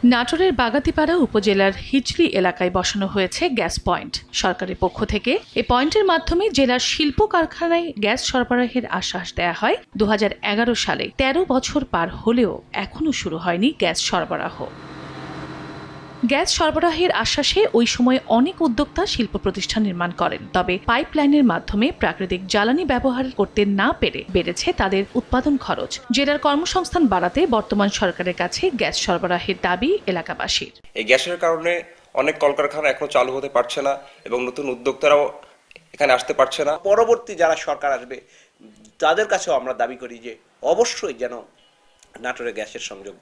নাটোরের বাগাতিপাড়া উপজেলার হিজলি এলাকায় বসানো হয়েছে গ্যাস পয়েন্ট। সরকারের পক্ষ থেকে এই পয়েন্টের মাধ্যমে জেলার শিল্প কারখানায় গ্যাস সরবরাহের আশ্বাস দেয়া হয় 2011 সালে। 13 বছর পার হলেও এখনও শুরু হয়নি গ্যাস সরবরাহ। গ্যাস সরবরাহের আশ্বাসে ওই সময় অনেক উদ্যোক্তা শিল্প প্রতিষ্ঠান নির্মাণ করেন, তবে পাইপলাইনের মাধ্যমে প্রাকৃতিক জ্বালানি ব্যবহার করতে না পেরে বেড়েছে তাদের উৎপাদন খরচ। জেলার কর্মসংস্থান বাড়াতে বর্তমান সরকারের কাছে গ্যাস সরবরাহের দাবি এলাকাবাসীর। এই গ্যাসের কারণে অনেক কলকারখানা এখনো চালু হতে পারছে না এবং নতুন উদ্যোক্তারাও এখানে আসতে পারছে না। পরবর্তী যারা সরকার আসবে তাদের কাছেও আমরা দাবি করি যে অবশ্যই যেন নাটোরে গ্যাসের সংযোগ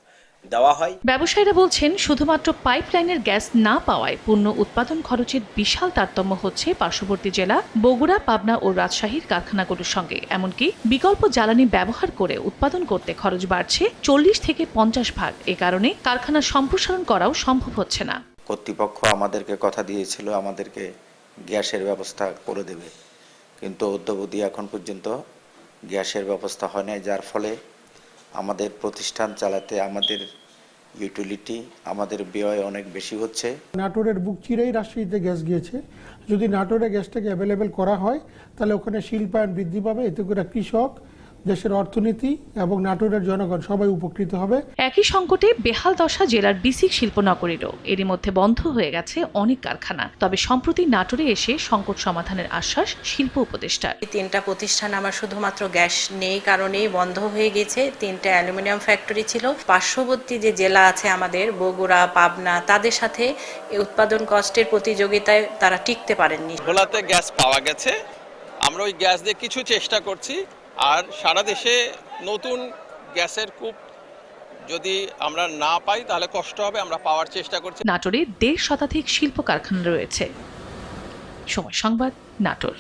দেওয়া হয়। ব্যবসায়ীরা বলছেন, শুধুমাত্র পাইপলাইনের গ্যাস না পাওয়ায় পূর্ণ উৎপাদন খরচের বিশাল তারতম্য হচ্ছে পার্শ্ববর্তী জেলা বগুড়া, পাবনা ও রাজশাহীর কারখানাগুলোর সঙ্গে। এমনকি বিকল্প জ্বালানি ব্যবহার করে উৎপাদন করতে খরচ বাড়ছে 40 থেকে 50 ভাগ। এ কারণে কারখানা সম্প্রসারণ করাও সম্ভব হচ্ছে না। কর্তৃপক্ষ আমাদেরকে কথা দিয়েছিল আমাদেরকে গ্যাসের ব্যবস্থা করে দেবে, কিন্তু অদ্যাবধি এখন পর্যন্ত গ্যাসের ব্যবস্থা হয় নাই, যার ফলে আমাদের প্রতিষ্ঠান চালাতে আমাদের ইউটিলিটি আমাদের ব্যয় অনেক বেশি হচ্ছে। নাটোরের বুক চিরেই রাজশাহীতে গ্যাস গিয়েছে। যদি নাটোরে গ্যাসটাকে অ্যাভেলেবেল করা হয় তাহলে ওখানে শিল্পায়ন বৃদ্ধি পাবে, এতে করে কৃষক, দেশের অর্থনীতি এবং নাটোরের জনগণ সবাই উপকৃত হবে। একই সংকটে বেহাল দশা জেলার বিসিক শিল্পনগরীরও। এরই মধ্যে বন্ধ হয়ে গেছে অনেক কারখানা। তবে সম্প্রতি নাটোরে এসে সংকট সমাধানের আশ্বাস শিল্প উপদেষ্টার। 3টা প্রতিষ্ঠান আমার শুধুমাত্র গ্যাস নেই কারণেই বন্ধ হয়ে গেছে। 3টা অ্যালুমিনিয়াম ফ্যাক্টরি ছিল। পার্শ্ববর্তী যে জেলা আছে আমাদের বগুড়া, পাবনা, তাদের সাথে এই উৎপাদন কষ্টের প্রতিযোগিতায় তারা টিকতে পারেননি। ভোলাতে গ্যাস পাওয়া গেছে, আমরা ওই গ্যাস দিয়ে কিছু চেষ্টা করছি। আর সারা দেশে নতুন গ্যাসের কূপ যদি আমরা না পাই তাহলে কষ্ট হবে, আমরা পাওয়ার চেষ্টা করছি। নাটোরে 1.5 শতাধিক শিল্প কারখানা রয়েছে। সময় সংবাদ, নাটোর।